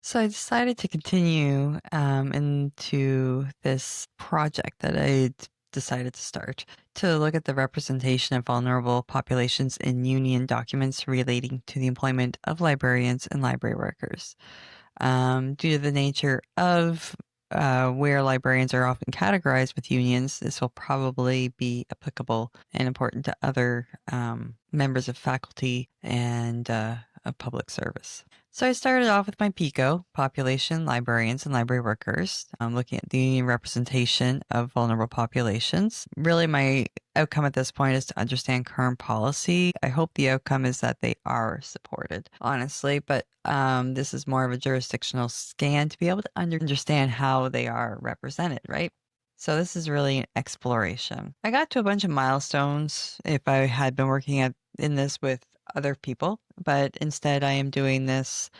So I decided to continue into this project that decided to start to look at the representation of vulnerable populations in union documents relating to the employment of librarians and library workers. Due to the nature of where librarians are often categorized with unions, this will probably be applicable and important to other members of faculty and of public service. So I started off with my PICO, population, librarians, and library workers. I'm looking at the union representation of vulnerable populations. Really, my outcome at this point is to understand current policy. I hope the outcome is that they are supported, honestly, but this is more of a jurisdictional scan to be able to understand how they are represented, right? So this is really an exploration. I got to a bunch of milestones if I had been working in this with other people, but instead I am doing this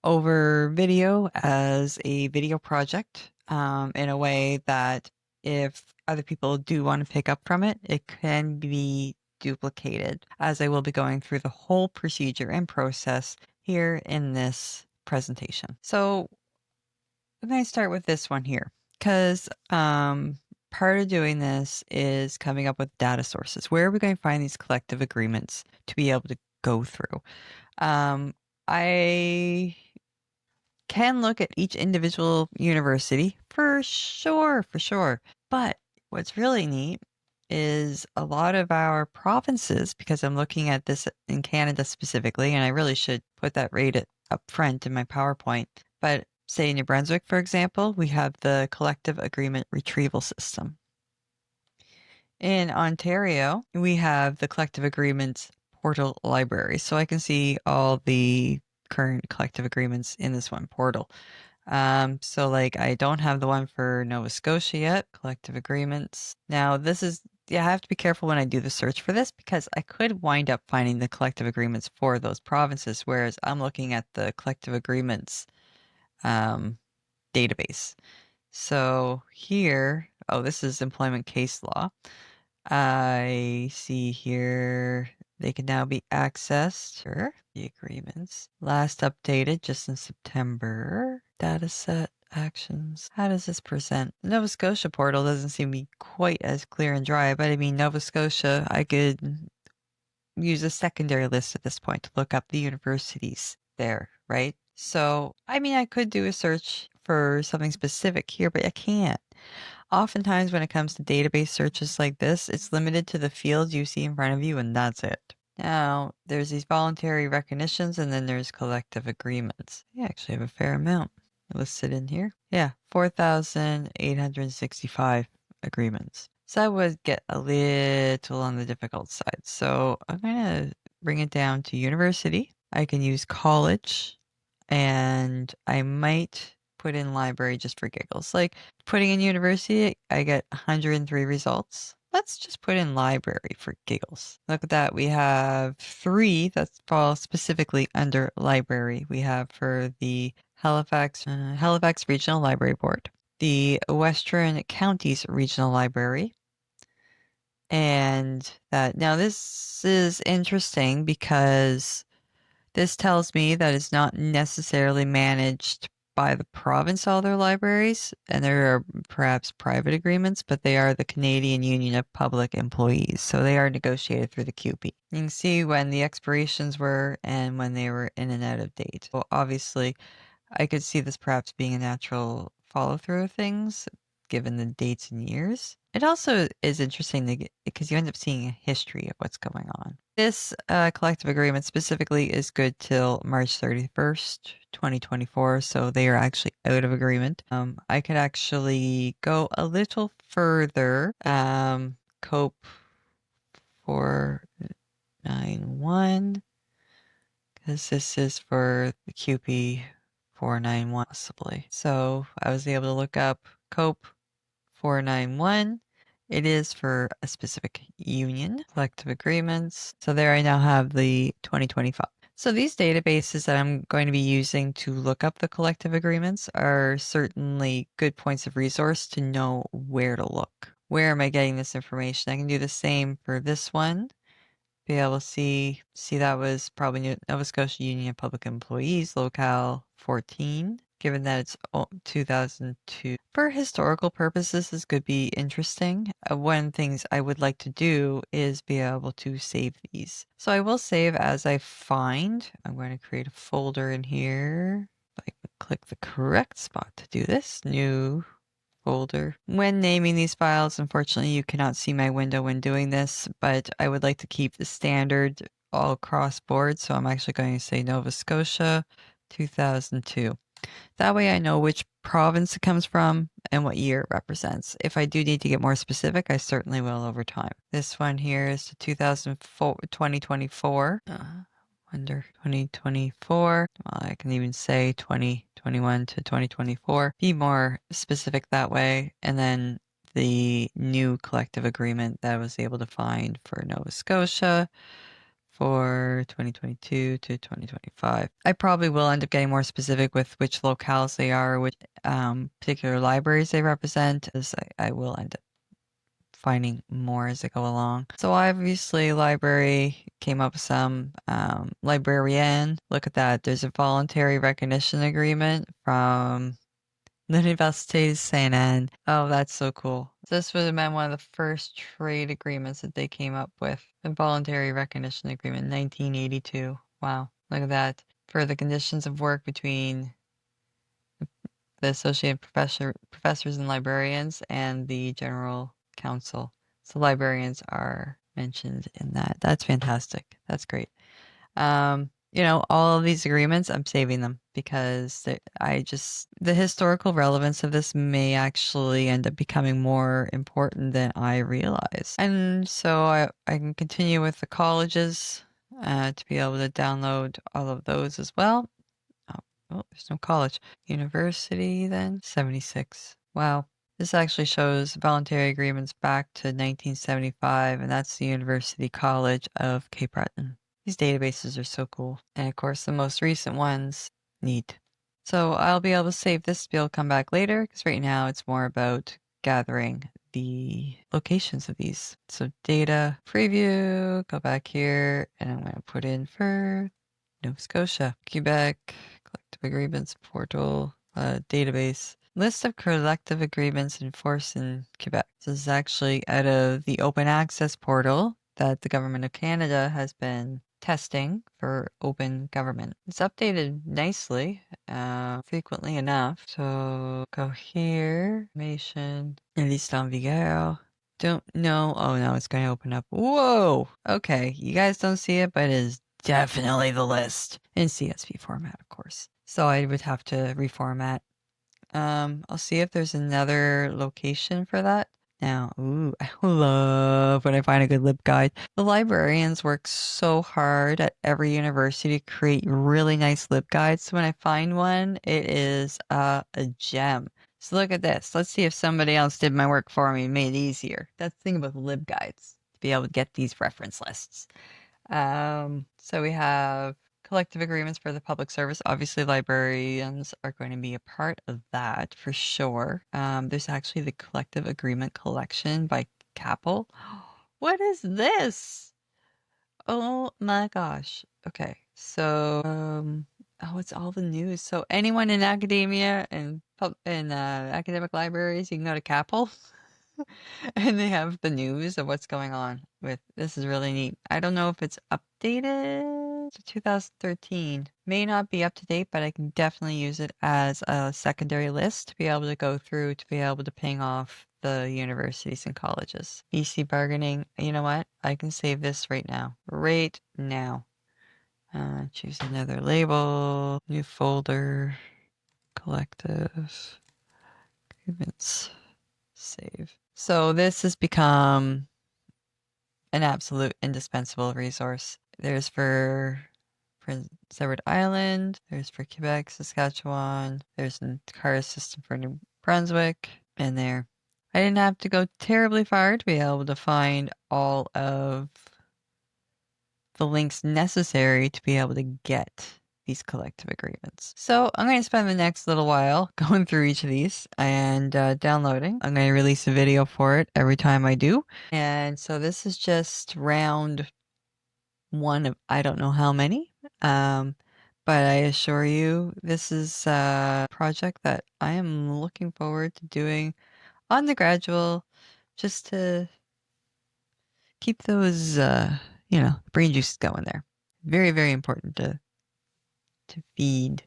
over video as a video project in a way that if other people do want to pick up from it, it can be duplicated as I will be going through the whole procedure and process here in this presentation. So I'm going to start with this one here because part of doing this is coming up with data sources. Where are we going to find these collective agreements to be able to go through? I can look at each individual university for sure, for sure. But what's really neat is a lot of our provinces, because I'm looking at this in Canada specifically, and I really should put that right up front in my PowerPoint. But say in New Brunswick, for example, we have the collective agreement retrieval system. In Ontario, we have the collective agreements portal library. So I can see all the current collective agreements in this one portal. So like I don't have the one for Nova Scotia yet, collective agreements. Now this is, yeah, I have to be careful when I do the search for this because I could wind up finding the collective agreements for those provinces, whereas I'm looking at the collective agreements database. So here, oh, this is employment case law. I see here they can now be accessed. Sure. The agreements. Last updated just in September. Dataset actions. How does this present? The Nova Scotia portal doesn't seem to be quite as clear and dry, but I mean, Nova Scotia, I could use a secondary list at this point to look up the universities there, right? So, I mean, I could do a search for something specific here, but I can't. Oftentimes, when it comes to database searches like this, it's limited to the fields you see in front of you, and that's it. Now, there's these voluntary recognitions, and then there's collective agreements. I actually have a fair amount listed in here. Yeah, 4,865 agreements. So that would get a little on the difficult side. So I'm going to bring it down to university. I can use college, and I might put in library just for giggles. Like putting in university, I get 103 results. Let's just put in library for giggles. Look at that. We have 3 that fall specifically under library. We have for the Halifax Regional Library Board, the Western Counties Regional Library, and that now this is interesting because this tells me that it's not necessarily managed by the province, all their libraries, and there are perhaps private agreements, but they are the Canadian Union of Public Employees, so they are negotiated through the CUPE. You can see when the expirations were and when they were in and out of date. Well, obviously, I could see this perhaps being a natural follow through of things, given the dates and years. It also is interesting because you end up seeing a history of what's going on. This collective agreement specifically is good till March 31st, 2024, so they are actually out of agreement. I could actually go a little further. COPE 491, because this is for the CUPE 491 possibly. So I was able to look up COPE 491. It is for a specific union, collective agreements. So there I now have the 2025. So these databases that I'm going to be using to look up the collective agreements are certainly good points of resource to know where to look. Where am I getting this information? I can do the same for this one. Be able to see that was probably Nova Scotia Union of Public Employees, locale 14. given that it's 2002. For historical purposes, this could be interesting. One of the things I would like to do is be able to save these. So I will save as I find. I'm going to create a folder in here. I would click the correct spot to do this. New folder. When naming these files, unfortunately, you cannot see my window when doing this, but I would like to keep the standard all across board. So I'm actually going to say Nova Scotia 2002. That way I know which province it comes from and what year it represents. If I do need to get more specific, I certainly will over time. This one here is the 2024. Under 2024. Well, I can even say 2021 to 2024. Be more specific that way. And then the new collective agreement that I was able to find for Nova Scotia for 2022 to 2025. I probably will end up getting more specific with which locales they are, which particular libraries they represent, as I will end up finding more as I go along. So obviously library came up with some librarian. Look at that. There's a voluntary recognition agreement from L'Université de Saint-Anne. Oh, that's so cool. This would have been one of the first trade agreements that they came up with. A voluntary recognition agreement, 1982. Wow, look at that. For the conditions of work between the associate professors and librarians and the general council. So librarians are mentioned in that. That's fantastic. That's great. All of these agreements, I'm saving them because the historical relevance of this may actually end up becoming more important than I realize. And so I can continue with the colleges to be able to download all of those as well. Oh, there's no college. University then? 76. Wow. This actually shows voluntary agreements back to 1975, and that's the University College of Cape Breton. These databases are so cool. And of course, the most recent ones, neat. So I'll be able to save this to be able to come back later, because right now it's more about gathering the locations of these. So data preview, go back here, and I'm going to put in for Nova Scotia, Quebec, collective agreements portal, database. List of collective agreements enforced in Quebec. This is actually out of the open access portal that the Government of Canada has been testing for open government. It's updated nicely, frequently enough. So go here, information, liste en vigueur. Don't know. Oh no, it's going to open up. Whoa. Okay, you guys don't see it, but it is definitely the list in CSV format, of course. So I would have to reformat. I'll see if there's another location for that. Now, ooh, I love when I find a good LibGuide. The librarians work so hard at every university to create really nice LibGuides. So when I find one, it is a gem. So look at this. Let's see if somebody else did my work for me and made it easier. That's the thing about LibGuides, to be able to get these reference lists. So we have collective agreements for the public service. Obviously, librarians are going to be a part of that for sure. There's actually the collective agreement collection by CAPL. What is this? Oh my gosh. Okay. So, oh, it's all the news. So anyone in academia and academic libraries, you can go to CAPL. And they have the news of what's going on with this is really neat. I don't know if it's updated to 2013. May not be up to date, but I can definitely use it as a secondary list to be able to go through to be able to ping off the universities and colleges. BC bargaining, you know what? I can save this right now. Right now. Choose another label, new folder, collective, agreements, save. So this has become an absolute indispensable resource. There's for Prince Edward Island, there's for Quebec, Saskatchewan, there's a CARS system for New Brunswick, and there. I didn't have to go terribly far to be able to find all of the links necessary to be able to get these collective agreements. So I'm going to spend the next little while going through each of these and downloading. I'm going to release a video for it every time I do. And so this is just round one of I don't know how many. But But I assure you, this is a project that I am looking forward to doing on the gradual, just to keep those, brain juices going there. Very, very important to feed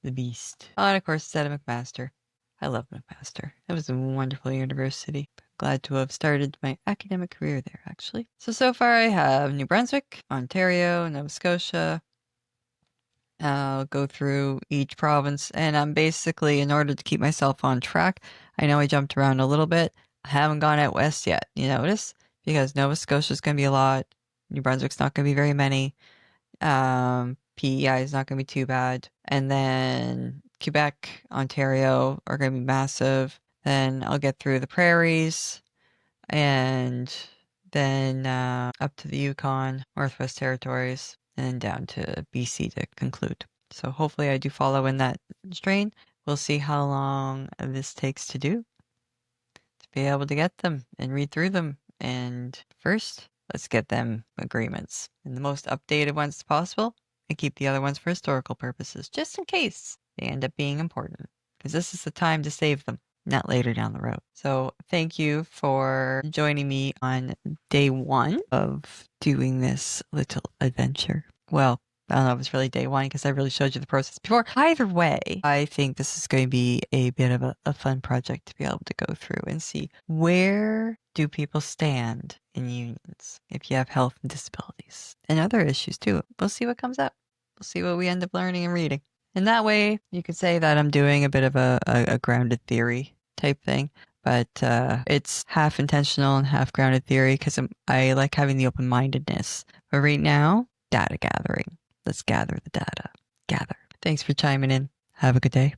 the beast. Oh, and of course, Zeta McMaster. I love McMaster. It was a wonderful university. Glad to have started my academic career there, actually. So far I have New Brunswick, Ontario, Nova Scotia. I'll go through each province, and I'm basically, in order to keep myself on track, I know I jumped around a little bit. I haven't gone out west yet, you notice? Because Nova Scotia's going to be a lot. New Brunswick's not going to be very many. PEI is not going to be too bad. And then Quebec, Ontario are going to be massive. Then I'll get through the prairies and then up to the Yukon, Northwest Territories, and then down to BC to conclude. So hopefully I do follow in that strain. We'll see how long this takes to do, to be able to get them and read through them. And first, let's get them agreements and the most updated ones possible, and keep the other ones for historical purposes, just in case they end up being important, because this is the time to save them, not later down the road. So thank you for joining me on day one of doing this little adventure. Well, I don't know if it's really day one because I really showed you the process before. Either way, I think this is going to be a bit of a fun project to be able to go through and see, where do people stand in unions if you have health and disabilities and other issues too. We'll see what comes up. We'll see what we end up learning and reading. And that way, you could say that I'm doing a bit of a grounded theory type thing. But it's half intentional and half grounded theory because I like having the open-mindedness. But right now, data gathering. Let's gather the data. Gather. Thanks for chiming in. Have a good day.